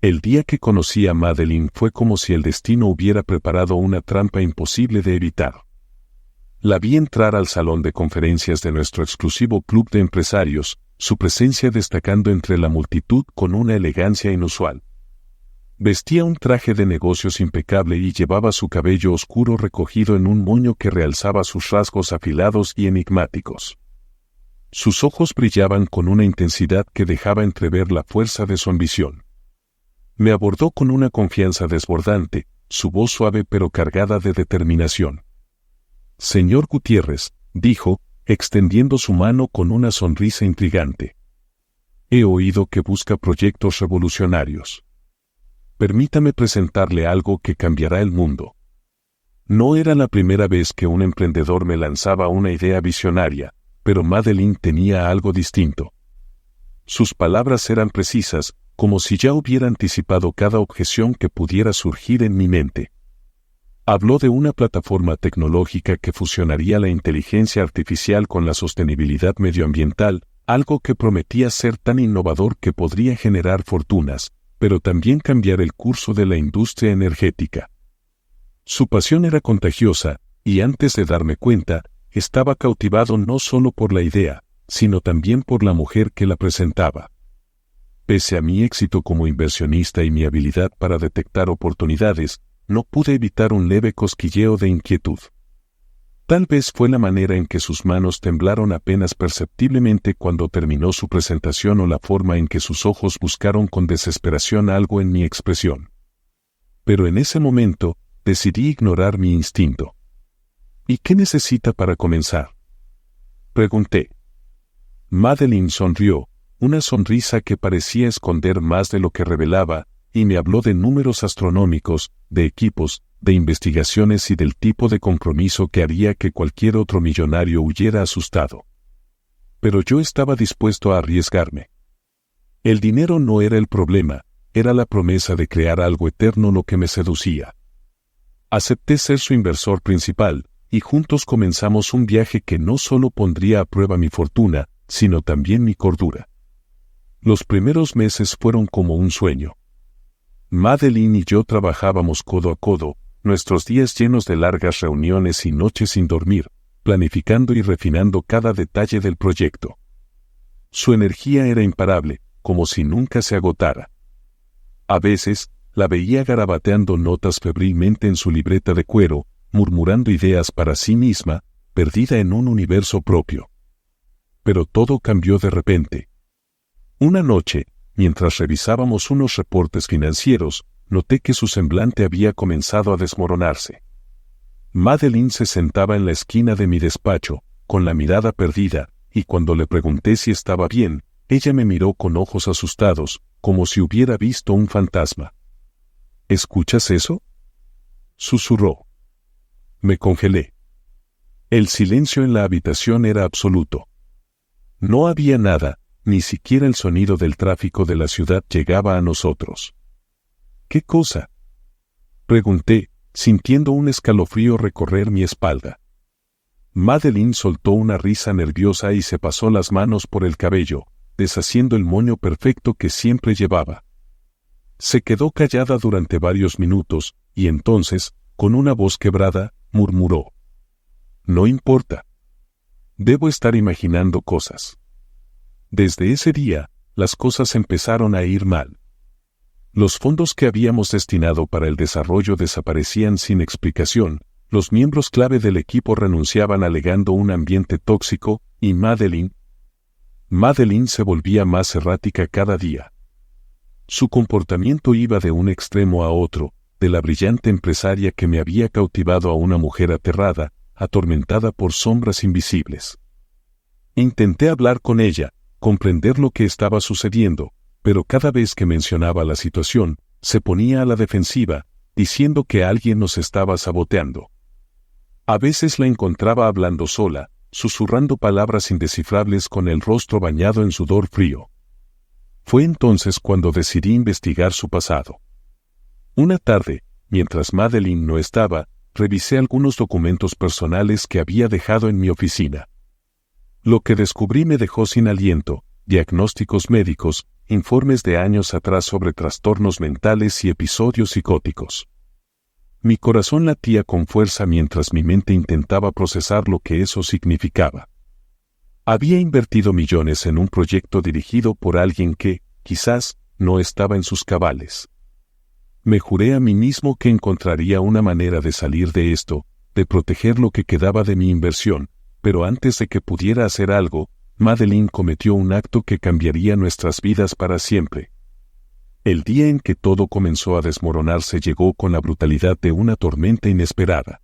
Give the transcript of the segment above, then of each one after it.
El día que conocí a Madeline fue como si el destino hubiera preparado una trampa imposible de evitar. La vi entrar al salón de conferencias de nuestro exclusivo club de empresarios, su presencia destacando entre la multitud con una elegancia inusual. Vestía un traje de negocios impecable y llevaba su cabello oscuro recogido en un moño que realzaba sus rasgos afilados y enigmáticos. Sus ojos brillaban con una intensidad que dejaba entrever la fuerza de su ambición. Me abordó con una confianza desbordante, su voz suave pero cargada de determinación. «Señor Gutiérrez», dijo, extendiendo su mano con una sonrisa intrigante. «He oído que busca proyectos revolucionarios. Permítame presentarle algo que cambiará el mundo». No era la primera vez que un emprendedor me lanzaba una idea visionaria, pero Madeline tenía algo distinto. Sus palabras eran precisas, como si ya hubiera anticipado cada objeción que pudiera surgir en mi mente. Habló de una plataforma tecnológica que fusionaría la inteligencia artificial con la sostenibilidad medioambiental, algo que prometía ser tan innovador que podría generar fortunas, pero también cambiar el curso de la industria energética. Su pasión era contagiosa, y antes de darme cuenta, estaba cautivado no solo por la idea, sino también por la mujer que la presentaba. Pese a mi éxito como inversionista y mi habilidad para detectar oportunidades, no pude evitar un leve cosquilleo de inquietud. Tal vez fue la manera en que sus manos temblaron apenas perceptiblemente cuando terminó su presentación o la forma en que sus ojos buscaron con desesperación algo en mi expresión. Pero en ese momento, decidí ignorar mi instinto. «¿Y qué necesita para comenzar?», pregunté. Madeline sonrió, una sonrisa que parecía esconder más de lo que revelaba, y me habló de números astronómicos, de equipos, de investigaciones y del tipo de compromiso que haría que cualquier otro millonario huyera asustado. Pero yo estaba dispuesto a arriesgarme. El dinero no era el problema, era la promesa de crear algo eterno lo que me seducía. Acepté ser su inversor principal, y juntos comenzamos un viaje que no solo pondría a prueba mi fortuna, sino también mi cordura. Los primeros meses fueron como un sueño. Madeline y yo trabajábamos codo a codo, nuestros días llenos de largas reuniones y noches sin dormir, planificando y refinando cada detalle del proyecto. Su energía era imparable, como si nunca se agotara. A veces, la veía garabateando notas febrilmente en su libreta de cuero, murmurando ideas para sí misma, perdida en un universo propio. Pero todo cambió de repente. Una noche, mientras revisábamos unos reportes financieros, noté que su semblante había comenzado a desmoronarse. Madeline se sentaba en la esquina de mi despacho, con la mirada perdida, y cuando le pregunté si estaba bien, ella me miró con ojos asustados, como si hubiera visto un fantasma. ¿Escuchas eso?, susurró. Me congelé. El silencio en la habitación era absoluto. No había nada, ni siquiera el sonido del tráfico de la ciudad llegaba a nosotros. ¿Qué cosa?, pregunté, sintiendo un escalofrío recorrer mi espalda. Madeline soltó una risa nerviosa y se pasó las manos por el cabello, deshaciendo el moño perfecto que siempre llevaba. Se quedó callada durante varios minutos, y entonces, con una voz quebrada, murmuró: «No importa. Debo estar imaginando cosas». Desde ese día, las cosas empezaron a ir mal. Los fondos que habíamos destinado para el desarrollo desaparecían sin explicación, los miembros clave del equipo renunciaban alegando un ambiente tóxico, y Madeline se volvía más errática cada día. Su comportamiento iba de un extremo a otro, de la brillante empresaria que me había cautivado a una mujer aterrada, atormentada por sombras invisibles. Intenté hablar con ella, comprender lo que estaba sucediendo, pero cada vez que mencionaba la situación, se ponía a la defensiva, diciendo que alguien nos estaba saboteando. A veces la encontraba hablando sola, susurrando palabras indescifrables con el rostro bañado en sudor frío. Fue entonces cuando decidí investigar su pasado. Una tarde, mientras Madeline no estaba, revisé algunos documentos personales que había dejado en mi oficina. Lo que descubrí me dejó sin aliento: diagnósticos médicos, informes de años atrás sobre trastornos mentales y episodios psicóticos. Mi corazón latía con fuerza mientras mi mente intentaba procesar lo que eso significaba. Había invertido millones en un proyecto dirigido por alguien que, quizás, no estaba en sus cabales. Me juré a mí mismo que encontraría una manera de salir de esto, de proteger lo que quedaba de mi inversión, pero antes de que pudiera hacer algo, Madeline cometió un acto que cambiaría nuestras vidas para siempre. El día en que todo comenzó a desmoronarse llegó con la brutalidad de una tormenta inesperada.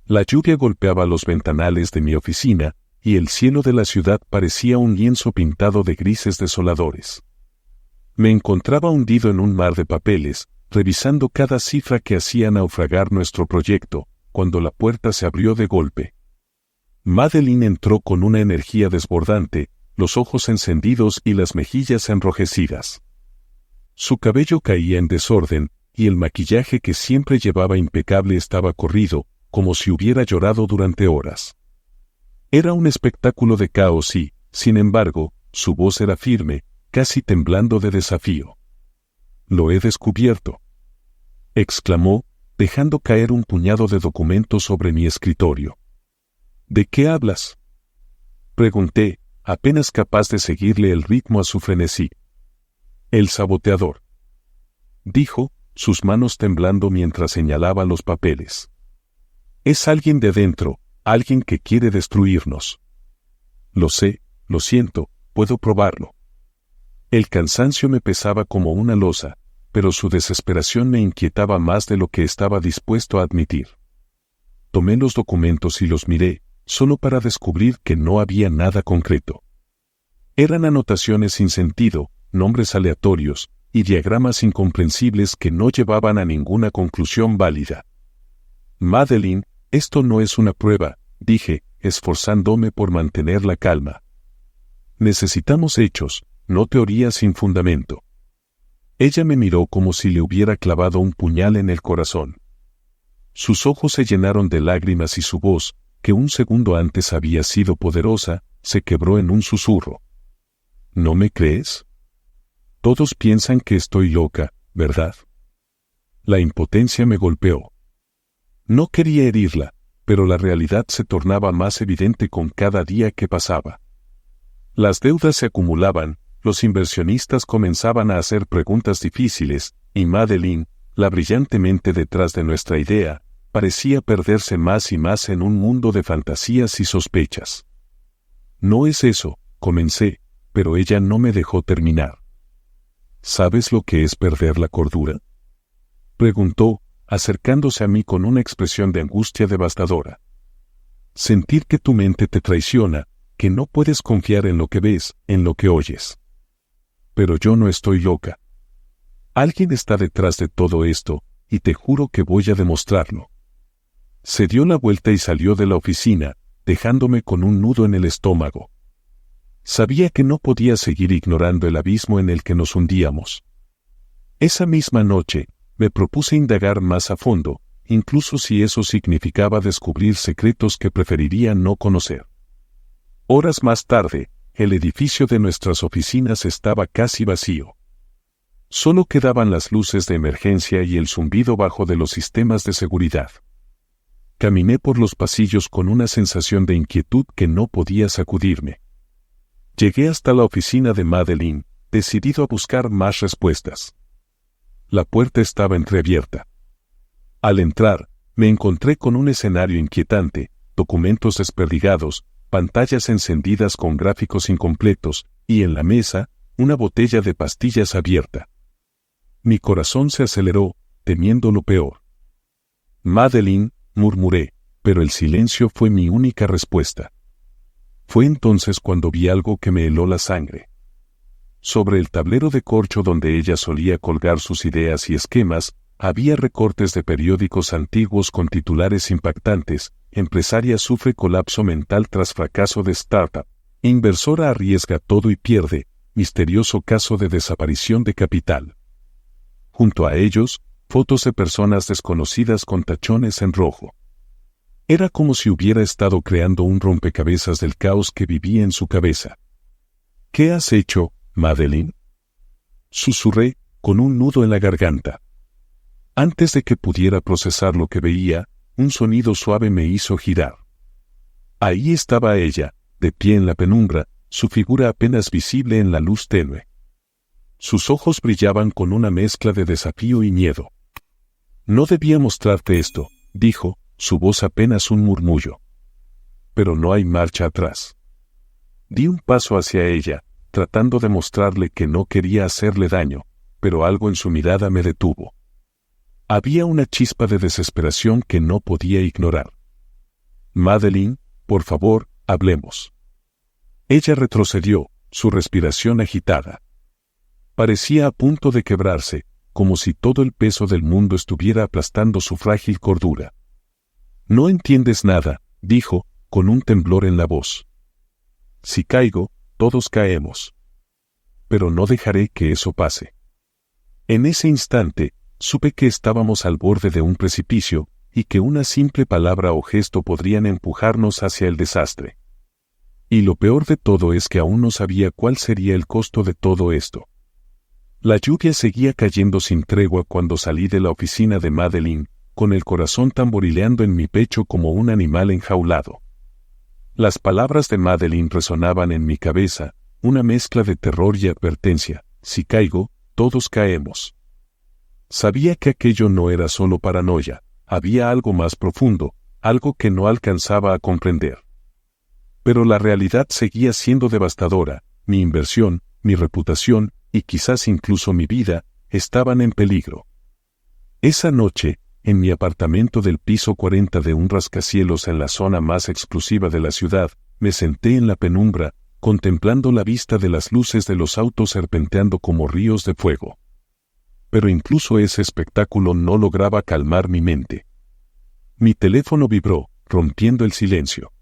La lluvia golpeaba los ventanales de mi oficina, y el cielo de la ciudad parecía un lienzo pintado de grises desoladores. Me encontraba hundido en un mar de papeles, revisando cada cifra que hacía naufragar nuestro proyecto, cuando la puerta se abrió de golpe. Madeline entró con una energía desbordante, los ojos encendidos y las mejillas enrojecidas. Su cabello caía en desorden, y el maquillaje que siempre llevaba impecable estaba corrido, como si hubiera llorado durante horas. Era un espectáculo de caos y, sin embargo, su voz era firme, casi temblando de desafío. «Lo he descubierto», exclamó, dejando caer un puñado de documentos sobre mi escritorio. «¿De qué hablas?», pregunté, apenas capaz de seguirle el ritmo a su frenesí. «El saboteador», dijo, sus manos temblando mientras señalaba los papeles. «Es alguien de dentro, alguien que quiere destruirnos». «Lo sé, lo siento, puedo probarlo». El cansancio me pesaba como una losa, pero su desesperación me inquietaba más de lo que estaba dispuesto a admitir. Tomé los documentos y los miré, solo para descubrir que no había nada concreto. Eran anotaciones sin sentido, nombres aleatorios, y diagramas incomprensibles que no llevaban a ninguna conclusión válida. «Madeline, esto no es una prueba», dije, esforzándome por mantener la calma. «Necesitamos hechos, no teorías sin fundamento». Ella me miró como si le hubiera clavado un puñal en el corazón. Sus ojos se llenaron de lágrimas y su voz, que un segundo antes había sido poderosa, se quebró en un susurro. «¿No me crees? Todos piensan que estoy loca, ¿verdad?». La impotencia me golpeó. No quería herirla, pero la realidad se tornaba más evidente con cada día que pasaba. Las deudas se acumulaban, los inversionistas comenzaban a hacer preguntas difíciles, y Madeline, la brillante mente detrás de nuestra idea, parecía perderse más y más en un mundo de fantasías y sospechas. «No es eso», comencé, pero ella no me dejó terminar. «¿Sabes lo que es perder la cordura?», preguntó, acercándose a mí con una expresión de angustia devastadora. «Sentir que tu mente te traiciona, que no puedes confiar en lo que ves, en lo que oyes». «Pero yo no estoy loca. Alguien está detrás de todo esto, y te juro que voy a demostrarlo». Se dio la vuelta y salió de la oficina, dejándome con un nudo en el estómago. Sabía que no podía seguir ignorando el abismo en el que nos hundíamos. Esa misma noche, me propuse indagar más a fondo, incluso si eso significaba descubrir secretos que preferiría no conocer. Horas más tarde, el edificio de nuestras oficinas estaba casi vacío. Solo quedaban las luces de emergencia y el zumbido bajo de los sistemas de seguridad. Caminé por los pasillos con una sensación de inquietud que no podía sacudirme. Llegué hasta la oficina de Madeline, decidido a buscar más respuestas. La puerta estaba entreabierta. Al entrar, me encontré con un escenario inquietante, documentos desperdigados, pantallas encendidas con gráficos incompletos, y en la mesa, una botella de pastillas abierta. Mi corazón se aceleró, temiendo lo peor. «Madeline», murmuré, pero el silencio fue mi única respuesta. Fue entonces cuando vi algo que me heló la sangre. Sobre el tablero de corcho donde ella solía colgar sus ideas y esquemas, había recortes de periódicos antiguos con titulares impactantes: «Empresaria sufre colapso mental tras fracaso de startup», «Inversora arriesga todo y pierde», «Misterioso caso de desaparición de capital». Junto a ellos, fotos de personas desconocidas con tachones en rojo. Era como si hubiera estado creando un rompecabezas del caos que vivía en su cabeza. «¿Qué has hecho, Madeline?», susurré, con un nudo en la garganta. Antes de que pudiera procesar lo que veía, un sonido suave me hizo girar. Ahí estaba ella, de pie en la penumbra, su figura apenas visible en la luz tenue. Sus ojos brillaban con una mezcla de desafío y miedo. «No debía mostrarte esto», dijo, su voz apenas un murmullo. Pero no hay marcha atrás. Di un paso hacia ella, tratando de mostrarle que no quería hacerle daño, pero algo en su mirada me detuvo. Había una chispa de desesperación que no podía ignorar. «Madeline, por favor, hablemos». Ella retrocedió, su respiración agitada. Parecía a punto de quebrarse, como si todo el peso del mundo estuviera aplastando su frágil cordura. «No entiendes nada», dijo, con un temblor en la voz. «Si caigo, todos caemos. Pero no dejaré que eso pase». En ese instante, supe que estábamos al borde de un precipicio, y que una simple palabra o gesto podrían empujarnos hacia el desastre. Y lo peor de todo es que aún no sabía cuál sería el costo de todo esto. La lluvia seguía cayendo sin tregua cuando salí de la oficina de Madeline, con el corazón tamborileando en mi pecho como un animal enjaulado. Las palabras de Madeline resonaban en mi cabeza, una mezcla de terror y advertencia: si caigo, todos caemos. Sabía que aquello no era solo paranoia, había algo más profundo, algo que no alcanzaba a comprender. Pero la realidad seguía siendo devastadora, mi inversión, mi reputación, y quizás incluso mi vida, estaban en peligro. Esa noche, en mi apartamento del piso 40 de un rascacielos en la zona más exclusiva de la ciudad, me senté en la penumbra, contemplando la vista de las luces de los autos serpenteando como ríos de fuego. Pero incluso ese espectáculo no lograba calmar mi mente. Mi teléfono vibró, rompiendo el silencio.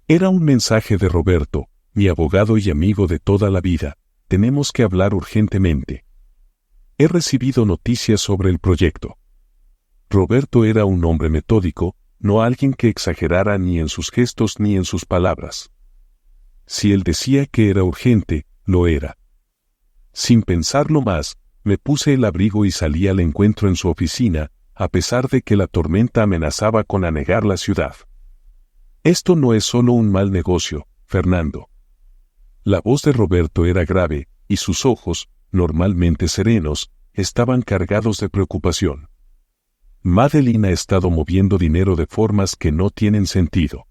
Era un mensaje de Roberto, mi abogado y amigo de toda la vida. «Tenemos que hablar urgentemente. He recibido noticias sobre el proyecto». Roberto era un hombre metódico, no alguien que exagerara ni en sus gestos ni en sus palabras. Si él decía que era urgente, lo era. Sin pensarlo más, me puse el abrigo y salí al encuentro en su oficina, a pesar de que la tormenta amenazaba con anegar la ciudad. «Esto no es solo un mal negocio, Fernando». La voz de Roberto era grave, y sus ojos, normalmente serenos, estaban cargados de preocupación. «Madeline ha estado moviendo dinero de formas que no tienen sentido.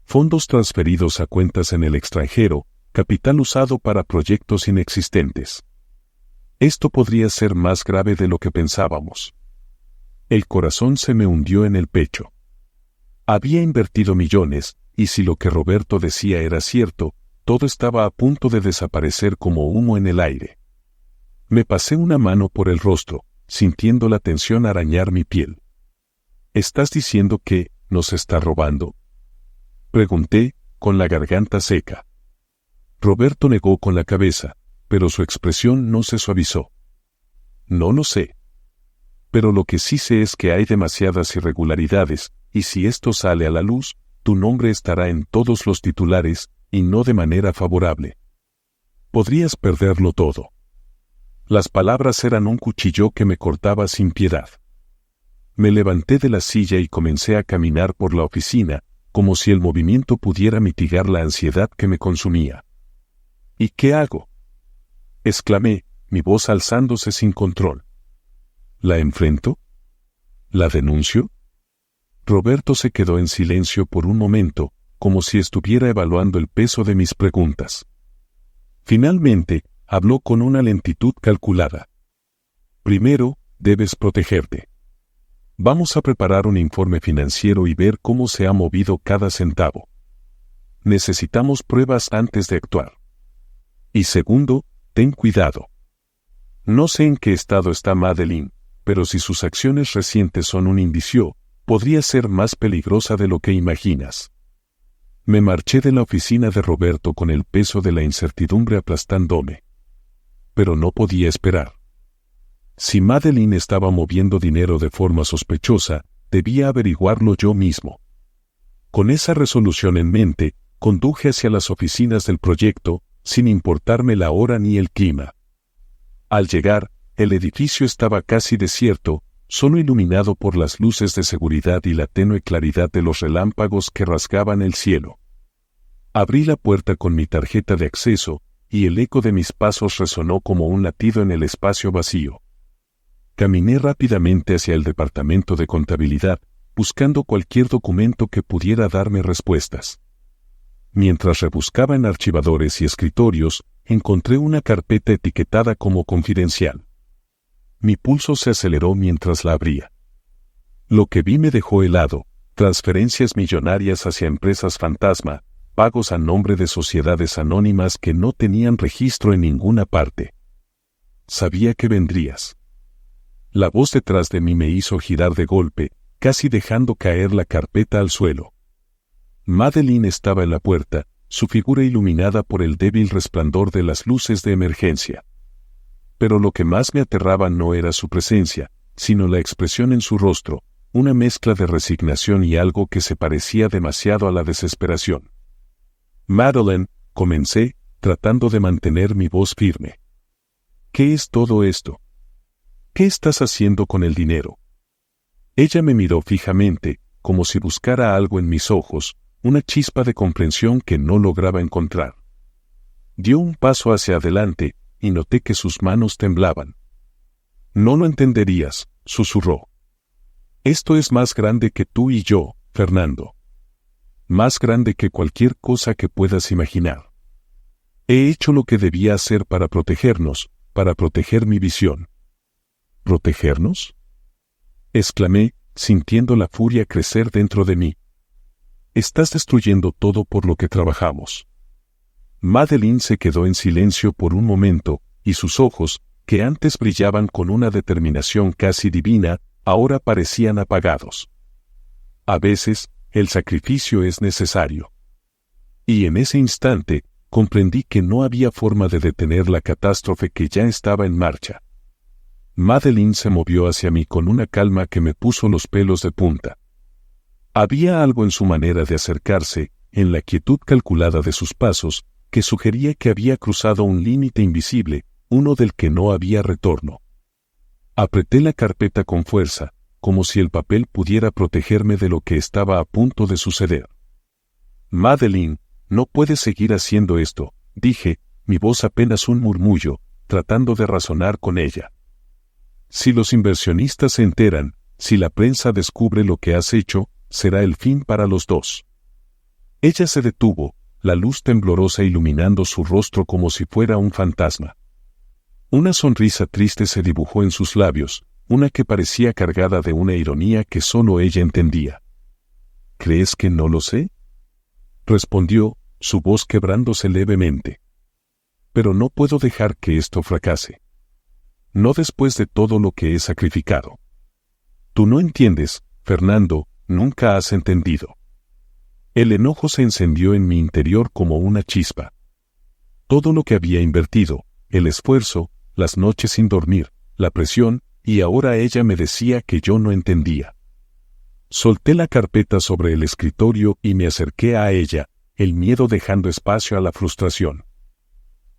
Fondos transferidos a cuentas en el extranjero, capital usado para proyectos inexistentes. Esto podría ser más grave de lo que pensábamos». El corazón se me hundió en el pecho. Había invertido millones, y si lo que Roberto decía era cierto, todo estaba a punto de desaparecer como humo en el aire. Me pasé una mano por el rostro, sintiendo la tensión arañar mi piel. «¿Estás diciendo que nos está robando?», pregunté, con la garganta seca. Roberto negó con la cabeza, pero su expresión no se suavizó. «No lo sé. Pero lo que sí sé es que hay demasiadas irregularidades, y si esto sale a la luz, tu nombre estará en todos los titulares, y no de manera favorable. Podrías perderlo todo». Las palabras eran un cuchillo que me cortaba sin piedad. Me levanté de la silla y comencé a caminar por la oficina, como si el movimiento pudiera mitigar la ansiedad que me consumía. «¿Y qué hago?», exclamé, mi voz alzándose sin control. «¿La enfrento? ¿La denuncio?». Roberto se quedó en silencio por un momento, como si estuviera evaluando el peso de mis preguntas. Finalmente, habló con una lentitud calculada. «Primero, debes protegerte. Vamos a preparar un informe financiero y ver cómo se ha movido cada centavo. Necesitamos pruebas antes de actuar. Y segundo, ten cuidado. No sé en qué estado está Madeline, pero si sus acciones recientes son un indicio, podría ser más peligrosa de lo que imaginas». Me marché de la oficina de Roberto con el peso de la incertidumbre aplastándome. Pero no podía esperar. Si Madeline estaba moviendo dinero de forma sospechosa, debía averiguarlo yo mismo. Con esa resolución en mente, conduje hacia las oficinas del proyecto, sin importarme la hora ni el clima. Al llegar, el edificio estaba casi desierto, solo iluminado por las luces de seguridad y la tenue claridad de los relámpagos que rasgaban el cielo. Abrí la puerta con mi tarjeta de acceso, y el eco de mis pasos resonó como un latido en el espacio vacío. Caminé rápidamente hacia el departamento de contabilidad, buscando cualquier documento que pudiera darme respuestas. Mientras rebuscaba en archivadores y escritorios, encontré una carpeta etiquetada como confidencial. Mi pulso se aceleró mientras la abría. Lo que vi me dejó helado: transferencias millonarias hacia empresas fantasma, pagos a nombre de sociedades anónimas que no tenían registro en ninguna parte. Sabía que vendrías. La voz detrás de mí me hizo girar de golpe, casi dejando caer la carpeta al suelo. Madeline estaba en la puerta, su figura iluminada por el débil resplandor de las luces de emergencia. Pero lo que más me aterraba no era su presencia, sino la expresión en su rostro, una mezcla de resignación y algo que se parecía demasiado a la desesperación. Madeline, comencé, tratando de mantener mi voz firme. ¿Qué es todo esto? ¿Qué estás haciendo con el dinero? Ella me miró fijamente, como si buscara algo en mis ojos, una chispa de comprensión que no lograba encontrar. Dio un paso hacia adelante, y noté que sus manos temblaban. No lo entenderías, susurró. Esto es más grande que tú y yo, Fernando. Más grande que cualquier cosa que puedas imaginar. He hecho lo que debía hacer para protegernos, para proteger mi visión. ¿Protegernos?, exclamé, sintiendo la furia crecer dentro de mí. Estás destruyendo todo por lo que trabajamos. Madeline se quedó en silencio por un momento, y sus ojos, que antes brillaban con una determinación casi divina, ahora parecían apagados. A veces, el sacrificio es necesario. Y en ese instante, comprendí que no había forma de detener la catástrofe que ya estaba en marcha. Madeline se movió hacia mí con una calma que me puso los pelos de punta. Había algo en su manera de acercarse, en la quietud calculada de sus pasos, que sugería que había cruzado un límite invisible, uno del que no había retorno. Apreté la carpeta con fuerza, como si el papel pudiera protegerme de lo que estaba a punto de suceder. Madeline, no puedes seguir haciendo esto, dije, mi voz apenas un murmullo, tratando de razonar con ella. Si los inversionistas se enteran, si la prensa descubre lo que has hecho, será el fin para los dos. Ella se detuvo, la luz temblorosa iluminando su rostro como si fuera un fantasma. Una sonrisa triste se dibujó en sus labios, una que parecía cargada de una ironía que solo ella entendía. ¿Crees que no lo sé?, respondió, su voz quebrándose levemente. Pero no puedo dejar que esto fracase. No después de todo lo que he sacrificado. Tú no entiendes, Fernando, nunca has entendido. El enojo se encendió en mi interior como una chispa. Todo lo que había invertido, el esfuerzo, las noches sin dormir, la presión, y ahora ella me decía que yo no entendía. Solté la carpeta sobre el escritorio y me acerqué a ella, el miedo dejando espacio a la frustración.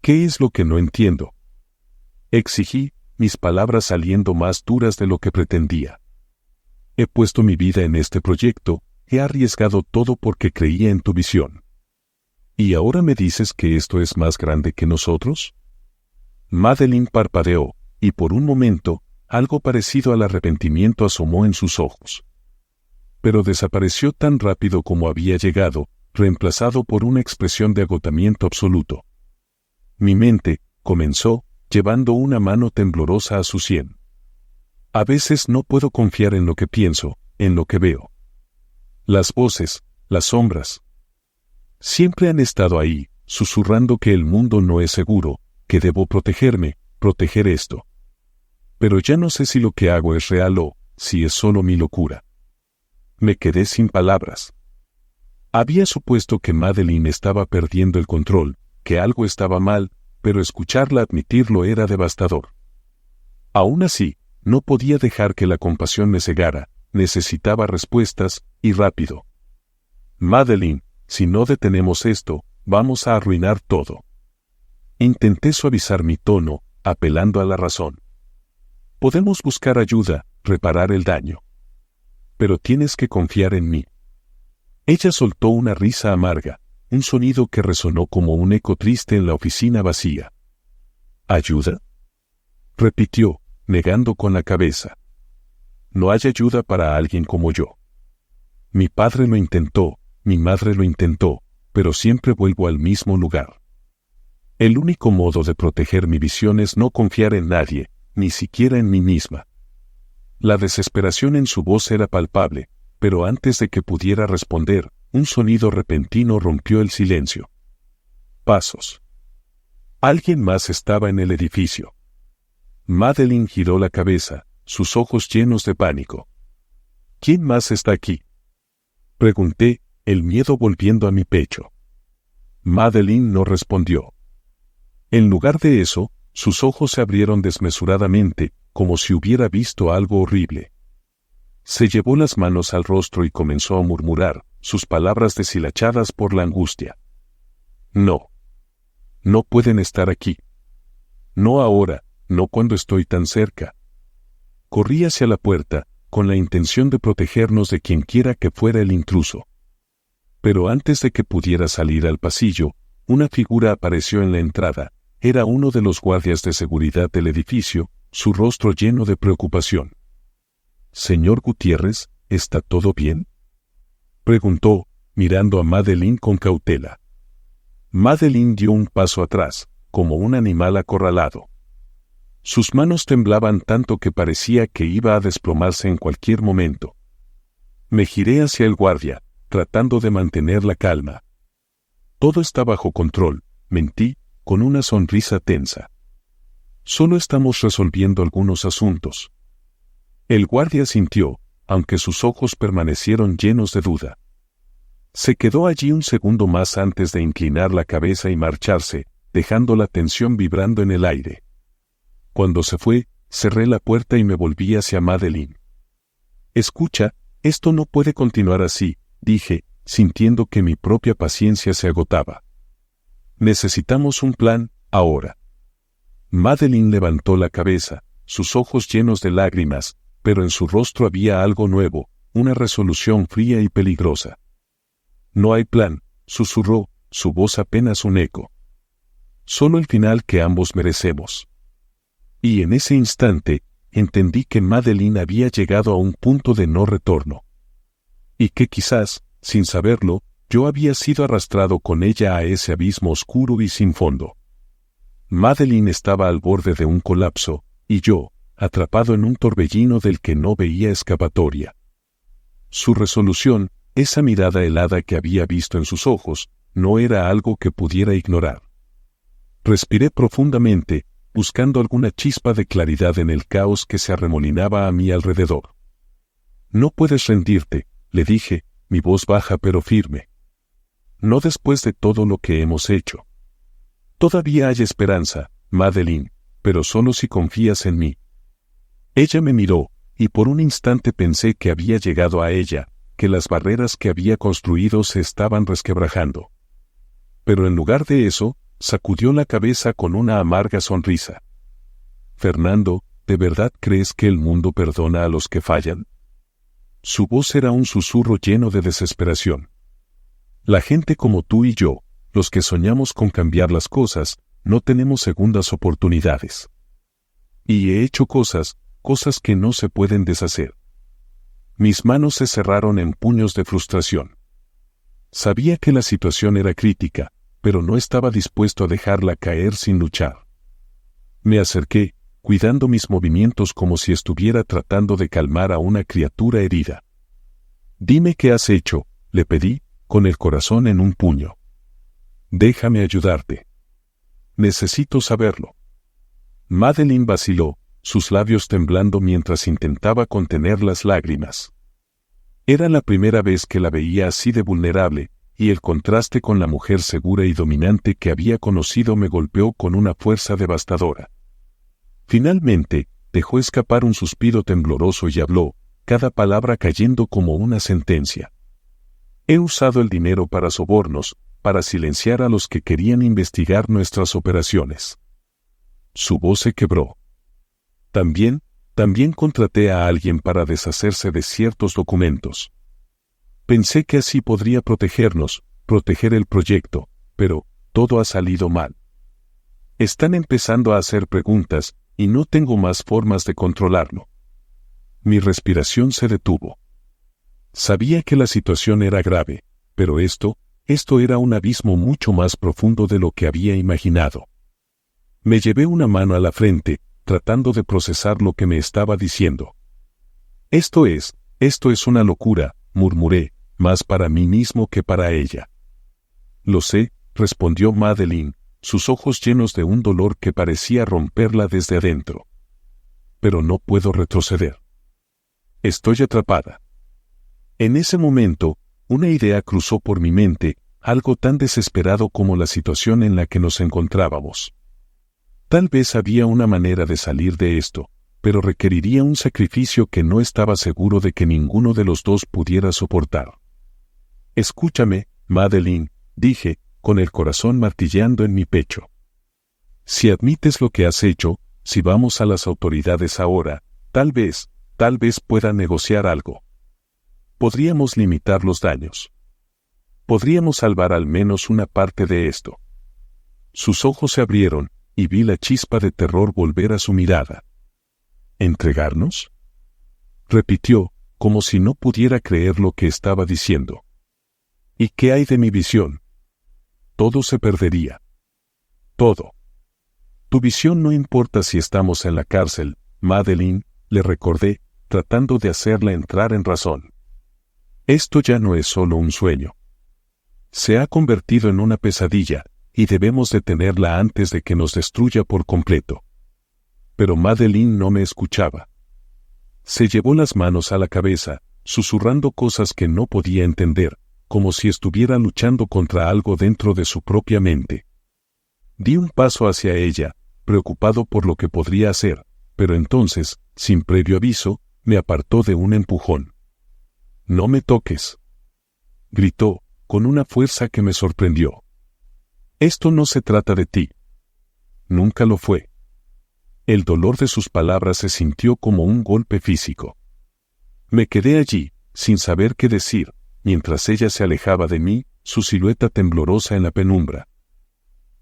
¿Qué es lo que no entiendo?, exigí, mis palabras saliendo más duras de lo que pretendía. He puesto mi vida en este proyecto, he arriesgado todo porque creía en tu visión. ¿Y ahora me dices que esto es más grande que nosotros? Madeline parpadeó, y por un momento, algo parecido al arrepentimiento asomó en sus ojos. Pero desapareció tan rápido como había llegado, reemplazado por una expresión de agotamiento absoluto. Mi mente, comenzó, llevando una mano temblorosa a su sien. A veces no puedo confiar en lo que pienso, en lo que veo. Las voces, las sombras. Siempre han estado ahí, susurrando que el mundo no es seguro, que debo protegerme, proteger esto. Pero ya no sé si lo que hago es real o, si es solo mi locura. Me quedé sin palabras. Había supuesto que Madeline estaba perdiendo el control, que algo estaba mal, pero escucharla admitirlo era devastador. Aún así, no podía dejar que la compasión me cegara, necesitaba respuestas, y rápido. Madeline, si no detenemos esto, vamos a arruinar todo. Intenté suavizar mi tono, apelando a la razón. Podemos buscar ayuda, reparar el daño. Pero tienes que confiar en mí. Ella soltó una risa amarga, un sonido que resonó como un eco triste en la oficina vacía. ¿Ayuda?, repitió, negando con la cabeza. No hay ayuda para alguien como yo. Mi padre lo intentó, mi madre lo intentó, pero siempre vuelvo al mismo lugar. El único modo de proteger mi visión es no confiar en nadie, ni siquiera en mí misma. La desesperación en su voz era palpable, pero antes de que pudiera responder, un sonido repentino rompió el silencio. Pasos. Alguien más estaba en el edificio. Madeline giró la cabeza, sus ojos llenos de pánico. ¿Quién más está aquí?, pregunté, el miedo volviendo a mi pecho. Madeline no respondió. En lugar de eso, sus ojos se abrieron desmesuradamente, como si hubiera visto algo horrible. Se llevó las manos al rostro y comenzó a murmurar, sus palabras deshilachadas por la angustia. No. No pueden estar aquí. No ahora, no cuando estoy tan cerca. Corrí hacia la puerta, con la intención de protegernos de quienquiera que fuera el intruso. Pero antes de que pudiera salir al pasillo, una figura apareció en la entrada. Era uno de los guardias de seguridad del edificio, su rostro lleno de preocupación. «Señor Gutiérrez, ¿está todo bien?», preguntó, mirando a Madeline con cautela. Madeline dio un paso atrás, como un animal acorralado. Sus manos temblaban tanto que parecía que iba a desplomarse en cualquier momento. Me giré hacia el guardia, tratando de mantener la calma. Todo está bajo control, mentí, con una sonrisa tensa. Solo estamos resolviendo algunos asuntos. El guardia sintió, aunque sus ojos permanecieron llenos de duda. Se quedó allí un segundo más antes de inclinar la cabeza y marcharse, dejando la tensión vibrando en el aire. Cuando se fue, cerré la puerta y me volví hacia Madeline. «Escucha, esto no puede continuar así», dije, sintiendo que mi propia paciencia se agotaba. «Necesitamos un plan, ahora». Madeline levantó la cabeza, sus ojos llenos de lágrimas, pero en su rostro había algo nuevo, una resolución fría y peligrosa. «No hay plan», susurró, su voz apenas un eco. «Solo el final que ambos merecemos». Y en ese instante, entendí que Madeline había llegado a un punto de no retorno. Y que quizás, sin saberlo, yo había sido arrastrado con ella a ese abismo oscuro y sin fondo. Madeline estaba al borde de un colapso, y yo, atrapado en un torbellino del que no veía escapatoria. Su resolución, esa mirada helada que había visto en sus ojos, no era algo que pudiera ignorar. Respiré profundamente, buscando alguna chispa de claridad en el caos que se arremolinaba a mi alrededor. «No puedes rendirte», le dije, mi voz baja pero firme. «No después de todo lo que hemos hecho. Todavía hay esperanza, Madeline, pero solo si confías en mí». Ella me miró, y por un instante pensé que había llegado a ella, que las barreras que había construido se estaban resquebrajando. Pero en lugar de eso, sacudió la cabeza con una amarga sonrisa. «Fernando, ¿de verdad crees que el mundo perdona a los que fallan?». Su voz era un susurro lleno de desesperación. «La gente como tú y yo, los que soñamos con cambiar las cosas, no tenemos segundas oportunidades. Y he hecho cosas que no se pueden deshacer». Mis manos se cerraron en puños de frustración. Sabía que la situación era crítica, pero no estaba dispuesto a dejarla caer sin luchar. Me acerqué, cuidando mis movimientos como si estuviera tratando de calmar a una criatura herida. «Dime qué has hecho», le pedí, con el corazón en un puño. «Déjame ayudarte. Necesito saberlo». Madeline vaciló, sus labios temblando mientras intentaba contener las lágrimas. Era la primera vez que la veía así de vulnerable, y el contraste con la mujer segura y dominante que había conocido me golpeó con una fuerza devastadora. Finalmente, dejó escapar un suspiro tembloroso y habló, cada palabra cayendo como una sentencia. «He usado el dinero para sobornos, para silenciar a los que querían investigar nuestras operaciones. su voz se quebró. También contraté a alguien para deshacerse de ciertos documentos. Pensé que así podría protegernos, proteger el proyecto, pero todo ha salido mal. Están empezando a hacer preguntas y no tengo más formas de controlarlo. Mi respiración se detuvo. Sabía que la situación era grave, pero esto era un abismo mucho más profundo de lo que había imaginado. Me llevé una mano a la frente, tratando de procesar lo que me estaba diciendo. Esto es una locura, murmuré, más para mí mismo que para ella. Lo sé, respondió Madeline, sus ojos llenos de un dolor que parecía romperla desde adentro. Pero no puedo retroceder. Estoy atrapada. En ese momento, una idea cruzó por mi mente, algo tan desesperado como la situación en la que nos encontrábamos. Tal vez había una manera de salir de esto, pero requeriría un sacrificio que no estaba seguro de que ninguno de los dos pudiera soportar. Escúchame, Madeline, dije, con el corazón martilleando en mi pecho. Si admites lo que has hecho, si vamos a las autoridades ahora, tal vez puedan negociar algo. Podríamos limitar los daños. Podríamos salvar al menos una parte de esto. Sus ojos se abrieron, y vi la chispa de terror volver a su mirada. ¿Entregarnos?, repitió, como si no pudiera creer lo que estaba diciendo. ¿Y qué hay de mi visión? Todo se perdería. Todo. Tu visión no importa si estamos en la cárcel, Madeline, le recordé, tratando de hacerla entrar en razón. Esto ya no es solo un sueño. Se ha convertido en una pesadilla, y debemos detenerla antes de que nos destruya por completo. Pero Madeline no me escuchaba. Se llevó las manos a la cabeza, susurrando cosas que no podía entender, como si estuviera luchando contra algo dentro de su propia mente. Di un paso hacia ella, preocupado por lo que podría hacer, pero entonces, sin previo aviso, me apartó de un empujón. «No me toques», gritó, con una fuerza que me sorprendió. «Esto no se trata de ti». Nunca lo fue. El dolor de sus palabras se sintió como un golpe físico. Me quedé allí, sin saber qué decir, mientras ella se alejaba de mí, su silueta temblorosa en la penumbra.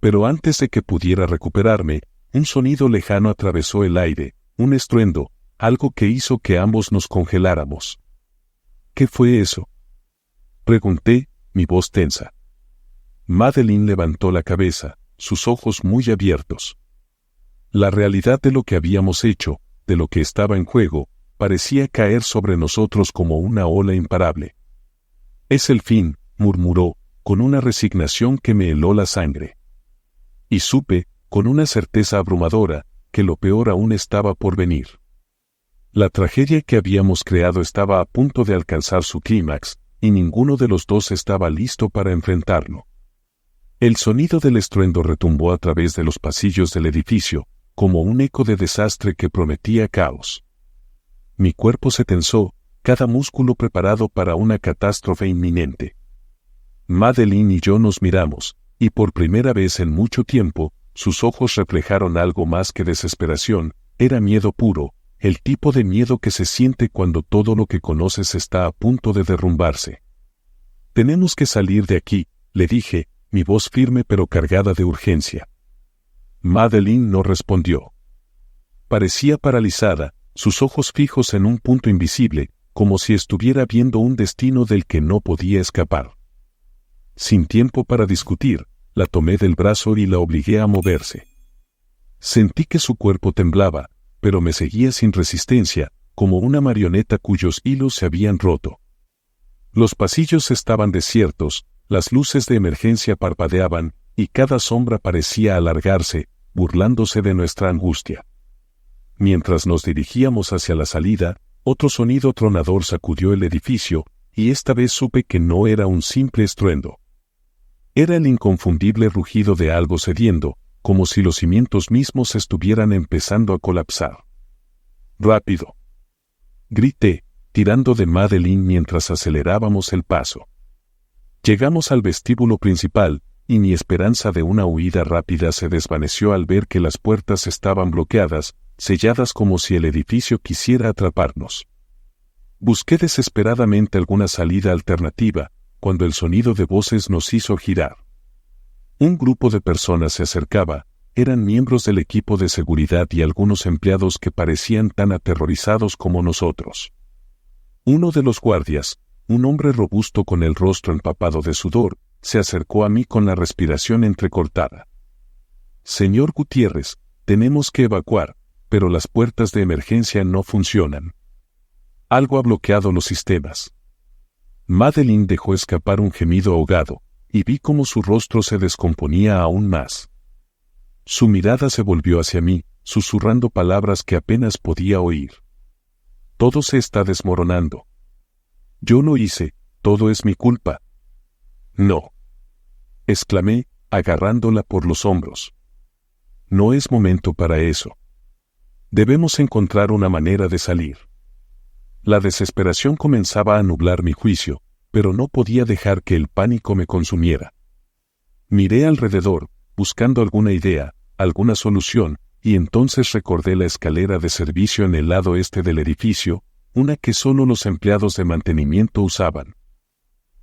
Pero antes de que pudiera recuperarme, un sonido lejano atravesó el aire, un estruendo, algo que hizo que ambos nos congeláramos. ¿Qué fue eso?, pregunté, mi voz tensa. Madeline levantó la cabeza, sus ojos muy abiertos. La realidad de lo que habíamos hecho, de lo que estaba en juego, parecía caer sobre nosotros como una ola imparable. «Es el fin», murmuró, con una resignación que me heló la sangre. Y supe, con una certeza abrumadora, que lo peor aún estaba por venir. La tragedia que habíamos creado estaba a punto de alcanzar su clímax, y ninguno de los dos estaba listo para enfrentarlo. El sonido del estruendo retumbó a través de los pasillos del edificio, como un eco de desastre que prometía caos. Mi cuerpo se tensó, cada músculo preparado para una catástrofe inminente. Madeline y yo nos miramos, y por primera vez en mucho tiempo, sus ojos reflejaron algo más que desesperación, era miedo puro, el tipo de miedo que se siente cuando todo lo que conoces está a punto de derrumbarse. «Tenemos que salir de aquí», le dije, mi voz firme pero cargada de urgencia. Madeline no respondió. Parecía paralizada, sus ojos fijos en un punto invisible, como si estuviera viendo un destino del que no podía escapar. Sin tiempo para discutir, la tomé del brazo y la obligué a moverse. Sentí que su cuerpo temblaba, pero me seguía sin resistencia, como una marioneta cuyos hilos se habían roto. Los pasillos estaban desiertos, las luces de emergencia parpadeaban, y cada sombra parecía alargarse, burlándose de nuestra angustia. Mientras nos dirigíamos hacia la salida, otro sonido tronador sacudió el edificio, y esta vez supe que no era un simple estruendo. Era el inconfundible rugido de algo cediendo, como si los cimientos mismos estuvieran empezando a colapsar. «¡Rápido!», grité, tirando de Madeline mientras acelerábamos el paso. Llegamos al vestíbulo principal, y mi esperanza de una huida rápida se desvaneció al ver que las puertas estaban bloqueadas, selladas como si el edificio quisiera atraparnos. Busqué desesperadamente alguna salida alternativa, cuando el sonido de voces nos hizo girar. Un grupo de personas se acercaba, eran miembros del equipo de seguridad y algunos empleados que parecían tan aterrorizados como nosotros. Uno de los guardias, un hombre robusto con el rostro empapado de sudor, se acercó a mí con la respiración entrecortada. «Señor Gutiérrez, tenemos que evacuar, pero las puertas de emergencia no funcionan. Algo ha bloqueado los sistemas». Madeline dejó escapar un gemido ahogado, y vi cómo su rostro se descomponía aún más. Su mirada se volvió hacia mí, susurrando palabras que apenas podía oír. «Todo se está desmoronando». «Yo lo hice, todo es mi culpa». «No», exclamé, agarrándola por los hombros. «No es momento para eso. Debemos encontrar una manera de salir». La desesperación comenzaba a nublar mi juicio, pero no podía dejar que el pánico me consumiera. Miré alrededor, buscando alguna idea, alguna solución, y entonces recordé la escalera de servicio en el lado este del edificio, una que solo los empleados de mantenimiento usaban.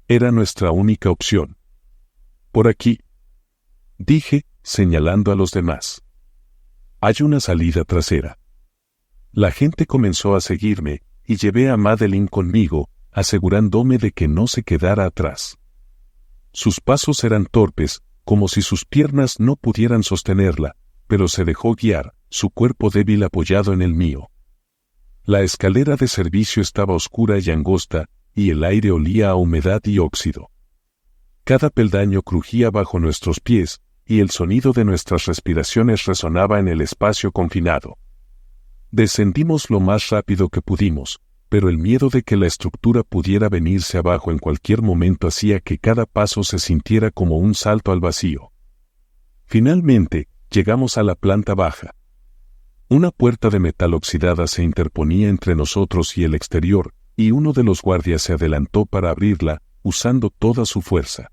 Era nuestra única opción. «Por aquí», dije, señalando a los demás. «Hay una salida trasera». La gente comenzó a seguirme, y llevé a Madeline conmigo, asegurándome de que no se quedara atrás. Sus pasos eran torpes, como si sus piernas no pudieran sostenerla, pero se dejó guiar, su cuerpo débil apoyado en el mío. La escalera de servicio estaba oscura y angosta, y el aire olía a humedad y óxido. Cada peldaño crujía bajo nuestros pies, y el sonido de nuestras respiraciones resonaba en el espacio confinado. Descendimos lo más rápido que pudimos, pero el miedo de que la estructura pudiera venirse abajo en cualquier momento hacía que cada paso se sintiera como un salto al vacío. Finalmente, llegamos a la planta baja. Una puerta de metal oxidada se interponía entre nosotros y el exterior, y uno de los guardias se adelantó para abrirla, usando toda su fuerza.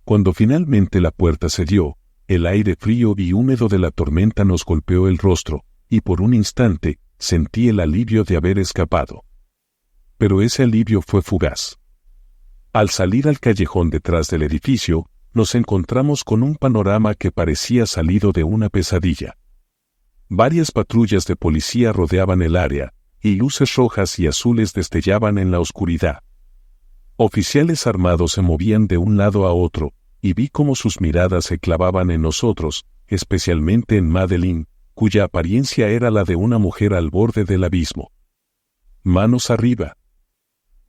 Cuando finalmente la puerta cedió, el aire frío y húmedo de la tormenta nos golpeó el rostro, y por un instante, sentí el alivio de haber escapado. Pero ese alivio fue fugaz. Al salir al callejón detrás del edificio, nos encontramos con un panorama que parecía salido de una pesadilla. Varias patrullas de policía rodeaban el área, y luces rojas y azules destellaban en la oscuridad. Oficiales armados se movían de un lado a otro, y vi cómo sus miradas se clavaban en nosotros, especialmente en Madeline, cuya apariencia era la de una mujer al borde del abismo. «Manos arriba»,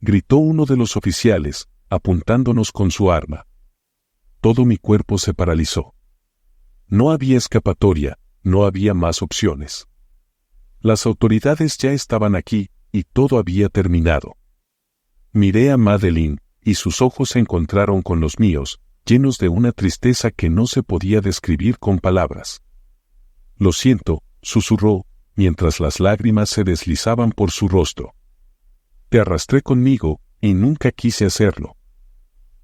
gritó uno de los oficiales, apuntándonos con su arma. Todo mi cuerpo se paralizó. No había escapatoria, no había más opciones. Las autoridades ya estaban aquí, y todo había terminado. Miré a Madeline, y sus ojos se encontraron con los míos, llenos de una tristeza que no se podía describir con palabras. «Lo siento», susurró, mientras las lágrimas se deslizaban por su rostro. «Te arrastré conmigo, y nunca quise hacerlo».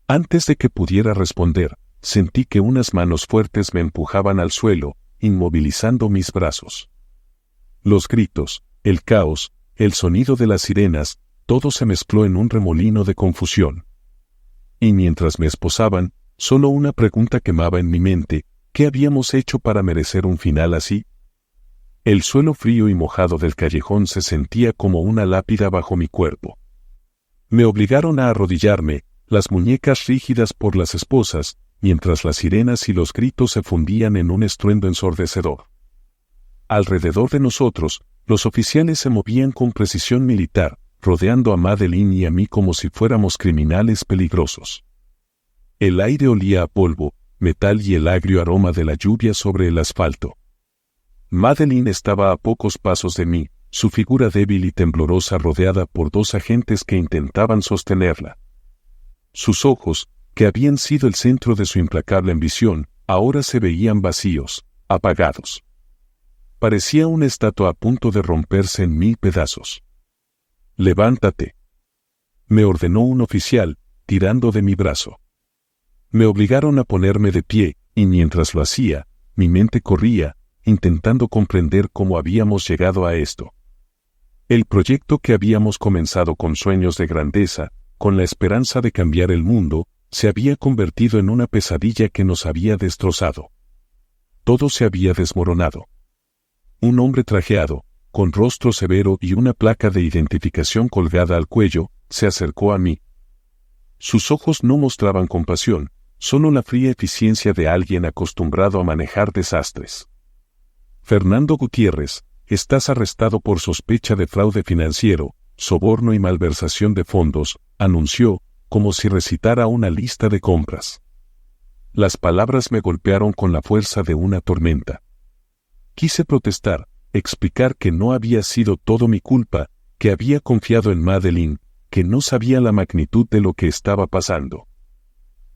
Antes de que pudiera responder, sentí que unas manos fuertes me empujaban al suelo, inmovilizando mis brazos. Los gritos, el caos, el sonido de las sirenas, todo se mezcló en un remolino de confusión. Y mientras me esposaban, solo una pregunta quemaba en mi mente: ¿qué habíamos hecho para merecer un final así? El suelo frío y mojado del callejón se sentía como una lápida bajo mi cuerpo. Me obligaron a arrodillarme, las muñecas rígidas por las esposas, mientras las sirenas y los gritos se fundían en un estruendo ensordecedor. Alrededor de nosotros, los oficiales se movían con precisión militar, rodeando a Madeline y a mí como si fuéramos criminales peligrosos. El aire olía a polvo, metal y el agrio aroma de la lluvia sobre el asfalto. Madeline estaba a pocos pasos de mí, su figura débil y temblorosa rodeada por dos agentes que intentaban sostenerla. Sus ojos, que habían sido el centro de su implacable ambición, ahora se veían vacíos, apagados. Parecía una estatua a punto de romperse en mil pedazos. «Levántate», me ordenó un oficial, tirando de mi brazo. Me obligaron a ponerme de pie, y mientras lo hacía, mi mente corría, intentando comprender cómo habíamos llegado a esto. El proyecto que habíamos comenzado con sueños de grandeza, con la esperanza de cambiar el mundo, se había convertido en una pesadilla que nos había destrozado. Todo se había desmoronado. Un hombre trajeado, con rostro severo y una placa de identificación colgada al cuello, se acercó a mí. Sus ojos no mostraban compasión, solo la fría eficiencia de alguien acostumbrado a manejar desastres. Fernando Gutiérrez, estás arrestado por sospecha de fraude financiero, soborno y malversación de fondos, anunció, como si recitara una lista de compras. Las palabras me golpearon con la fuerza de una tormenta. Quise protestar, explicar que no había sido todo mi culpa, que había confiado en Madeleine, que no sabía la magnitud de lo que estaba pasando.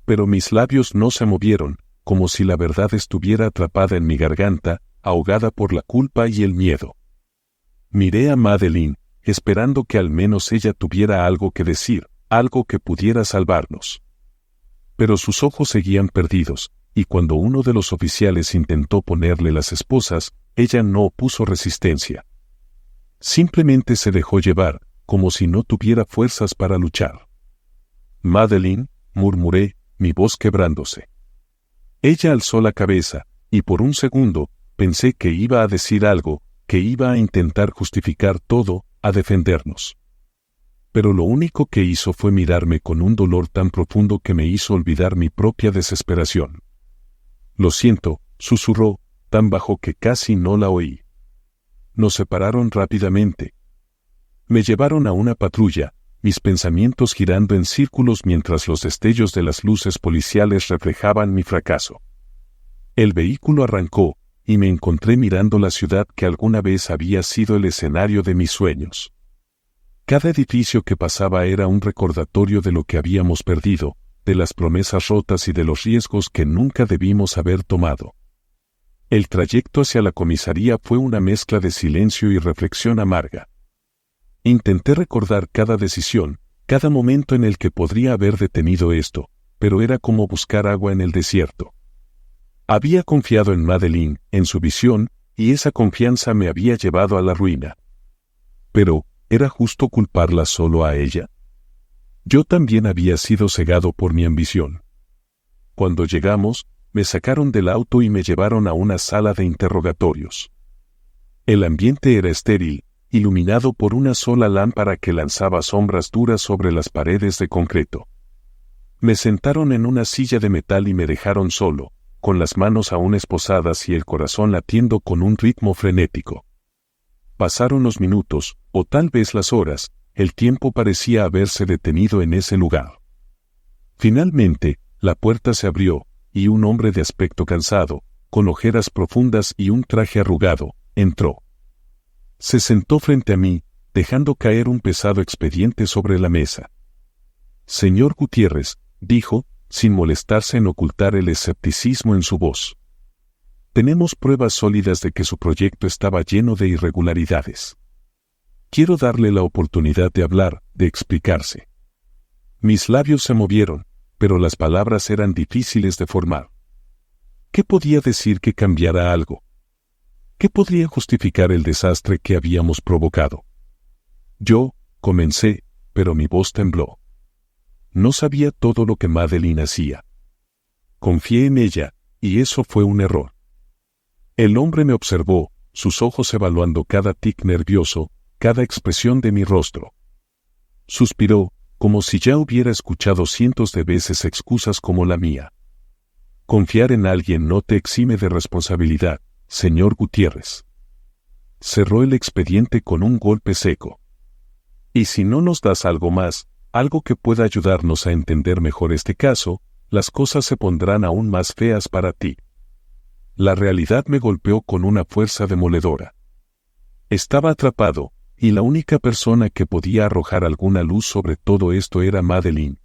Pero mis labios no se movieron, como si la verdad estuviera atrapada en mi garganta, ahogada por la culpa y el miedo. Miré a Madeleine, esperando que al menos ella tuviera algo que decir, algo que pudiera salvarnos. Pero sus ojos seguían perdidos, y cuando uno de los oficiales intentó ponerle las esposas, ella no opuso resistencia. Simplemente se dejó llevar, como si no tuviera fuerzas para luchar. Madeleine, murmuré, mi voz quebrándose. Ella alzó la cabeza, y por un segundo, pensé que iba a decir algo, que iba a intentar justificar todo, a defendernos. Pero lo único que hizo fue mirarme con un dolor tan profundo que me hizo olvidar mi propia desesperación. Lo siento, susurró, tan bajo que casi no la oí. Nos separaron rápidamente. Me llevaron a una patrulla, mis pensamientos girando en círculos mientras los destellos de las luces policiales reflejaban mi fracaso. El vehículo arrancó, y me encontré mirando la ciudad que alguna vez había sido el escenario de mis sueños. Cada edificio que pasaba era un recordatorio de lo que habíamos perdido, de las promesas rotas y de los riesgos que nunca debimos haber tomado. El trayecto hacia la comisaría fue una mezcla de silencio y reflexión amarga. Intenté recordar cada decisión, cada momento en el que podría haber detenido esto, pero era como buscar agua en el desierto. Había confiado en Madeleine, en su visión, y esa confianza me había llevado a la ruina. Pero, ¿era justo culparla solo a ella? Yo también había sido cegado por mi ambición. Cuando llegamos, me sacaron del auto y me llevaron a una sala de interrogatorios. El ambiente era estéril, iluminado por una sola lámpara que lanzaba sombras duras sobre las paredes de concreto. Me sentaron en una silla de metal y me dejaron solo, con las manos aún esposadas y el corazón latiendo con un ritmo frenético. Pasaron los minutos, o tal vez las horas, el tiempo parecía haberse detenido en ese lugar. Finalmente, la puerta se abrió, y un hombre de aspecto cansado, con ojeras profundas y un traje arrugado, entró. Se sentó frente a mí, dejando caer un pesado expediente sobre la mesa. Señor Gutiérrez, dijo, sin molestarse en ocultar el escepticismo en su voz. Tenemos pruebas sólidas de que su proyecto estaba lleno de irregularidades. Quiero darle la oportunidad de hablar, de explicarse. Mis labios se movieron, pero las palabras eran difíciles de formar. ¿Qué podía decir que cambiara algo? ¿Qué podría justificar el desastre que habíamos provocado? Yo, comencé, pero mi voz tembló. No sabía todo lo que Madeleine hacía. Confié en ella, y eso fue un error. El hombre me observó, sus ojos evaluando cada tic nervioso, cada expresión de mi rostro. Suspiró, como si ya hubiera escuchado cientos de veces excusas como la mía. Confiar en alguien no te exime de responsabilidad, señor Gutiérrez. Cerró el expediente con un golpe seco. Y si no nos das algo más, algo que pueda ayudarnos a entender mejor este caso, las cosas se pondrán aún más feas para ti. La realidad me golpeó con una fuerza demoledora. Estaba atrapado, y la única persona que podía arrojar alguna luz sobre todo esto era Madeleine.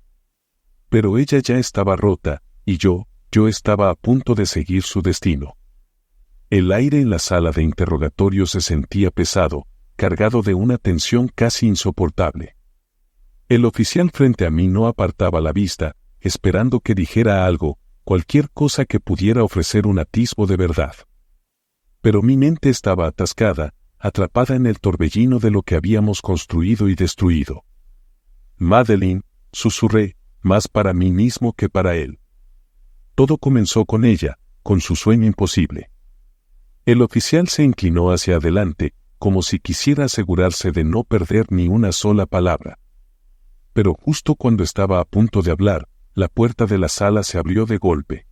Pero ella ya estaba rota, y yo estaba a punto de seguir su destino. El aire en la sala de interrogatorio se sentía pesado, cargado de una tensión casi insoportable. El oficial frente a mí no apartaba la vista, esperando que dijera algo, cualquier cosa que pudiera ofrecer un atisbo de verdad. Pero mi mente estaba atascada, atrapada en el torbellino de lo que habíamos construido y destruido. Madeline, susurré, más para mí mismo que para él. Todo comenzó con ella, con su sueño imposible. El oficial se inclinó hacia adelante, como si quisiera asegurarse de no perder ni una sola palabra. Pero justo cuando estaba a punto de hablar, la puerta de la sala se abrió de golpe.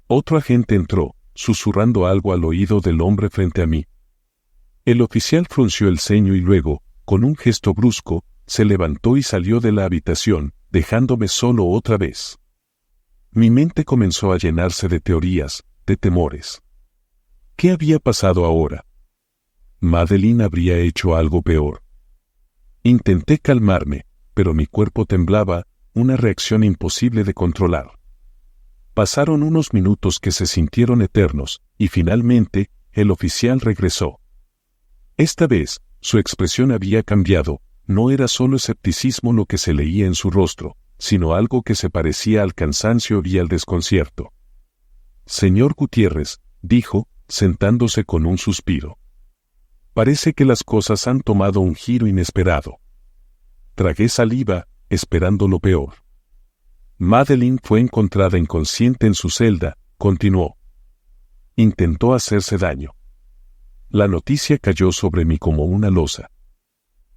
Otro agente entró, susurrando algo al oído del hombre frente a mí. El oficial frunció el ceño y luego, con un gesto brusco, se levantó y salió de la habitación, dejándome solo otra vez. Mi mente comenzó a llenarse de teorías, de temores. ¿Qué había pasado ahora? Madeline habría hecho algo peor. Intenté calmarme, pero mi cuerpo temblaba, una reacción imposible de controlar. Pasaron unos minutos que se sintieron eternos, y finalmente, el oficial regresó. Esta vez, su expresión había cambiado, no era solo escepticismo lo que se leía en su rostro, sino algo que se parecía al cansancio y al desconcierto. Señor Gutiérrez, dijo, sentándose con un suspiro. Parece que las cosas han tomado un giro inesperado. Tragué saliva, esperando lo peor. Madeline fue encontrada inconsciente en su celda, continuó. Intentó hacerse daño. La noticia cayó sobre mí como una losa.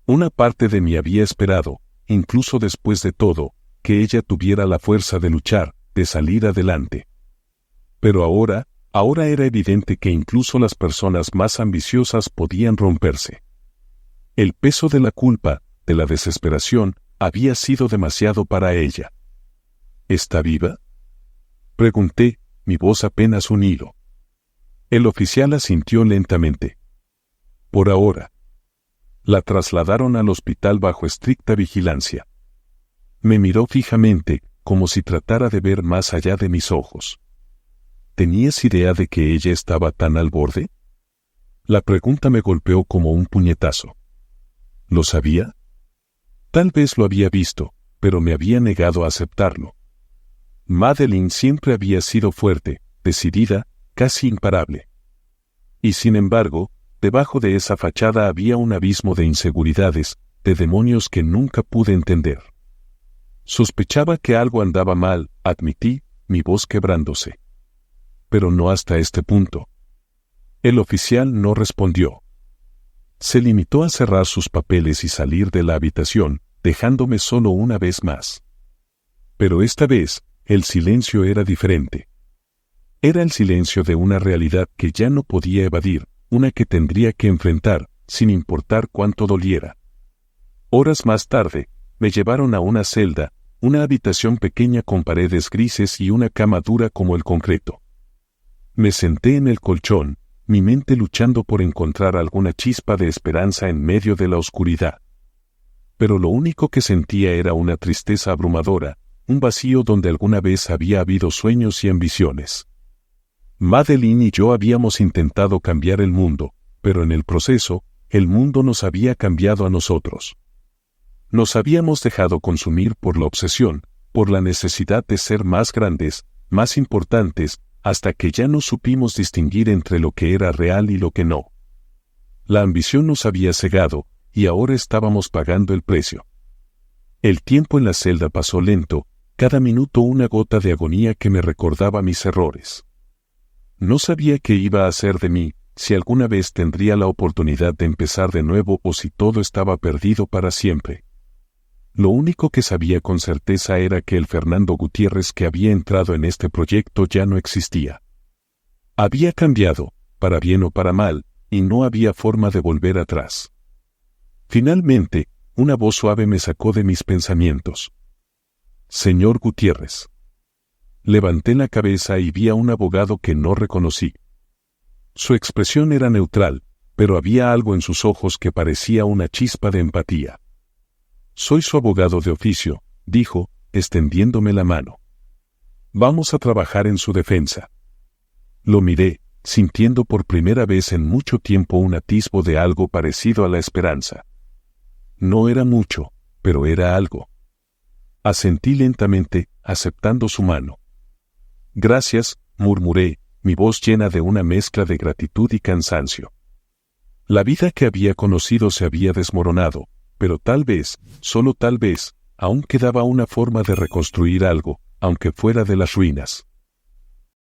Una parte de mí había esperado, incluso después de todo, que ella tuviera la fuerza de luchar, de salir adelante. Pero ahora era evidente que incluso las personas más ambiciosas podían romperse. El peso de la culpa, de la desesperación, había sido demasiado para ella. ¿Está viva?, pregunté, mi voz apenas un hilo. El oficial asintió lentamente. Por ahora. La trasladaron al hospital bajo estricta vigilancia. Me miró fijamente, como si tratara de ver más allá de mis ojos. ¿Tenías idea de que ella estaba tan al borde? La pregunta me golpeó como un puñetazo. ¿Lo sabía? Tal vez lo había visto, pero me había negado a aceptarlo. Madeline siempre había sido fuerte, decidida, casi imparable. Y sin embargo, debajo de esa fachada había un abismo de inseguridades, de demonios que nunca pude entender. Sospechaba que algo andaba mal, admití, mi voz quebrándose. Pero no hasta este punto. El oficial no respondió. Se limitó a cerrar sus papeles y salir de la habitación, dejándome solo una vez más. Pero esta vez, el silencio era diferente. Era el silencio de una realidad que ya no podía evadir, una que tendría que enfrentar, sin importar cuánto doliera. Horas más tarde, me llevaron a una celda, una habitación pequeña con paredes grises y una cama dura como el concreto. Me senté en el colchón, mi mente luchando por encontrar alguna chispa de esperanza en medio de la oscuridad. Pero lo único que sentía era una tristeza abrumadora, un vacío donde alguna vez había habido sueños y ambiciones. Madeline y yo habíamos intentado cambiar el mundo, pero en el proceso, el mundo nos había cambiado a nosotros. Nos habíamos dejado consumir por la obsesión, por la necesidad de ser más grandes, más importantes, hasta que ya no supimos distinguir entre lo que era real y lo que no. La ambición nos había cegado, y ahora estábamos pagando el precio. El tiempo en la celda pasó lento, cada minuto una gota de agonía que me recordaba mis errores. No sabía qué iba a hacer de mí, si alguna vez tendría la oportunidad de empezar de nuevo o si todo estaba perdido para siempre. Lo único que sabía con certeza era que el Fernando Gutiérrez que había entrado en este proyecto ya no existía. Había cambiado, para bien o para mal, y no había forma de volver atrás. Finalmente, una voz suave me sacó de mis pensamientos. Señor Gutiérrez. Levanté la cabeza y vi a un abogado que no reconocí. Su expresión era neutral, pero había algo en sus ojos que parecía una chispa de empatía. Soy su abogado de oficio, dijo, extendiéndome la mano. Vamos a trabajar en su defensa. Lo miré, sintiendo por primera vez en mucho tiempo un atisbo de algo parecido a la esperanza. No era mucho, pero era algo. Asentí lentamente, aceptando su mano. Gracias, murmuré, mi voz llena de una mezcla de gratitud y cansancio. La vida que había conocido se había desmoronado, pero tal vez, solo tal vez, aún quedaba una forma de reconstruir algo, aunque fuera de las ruinas.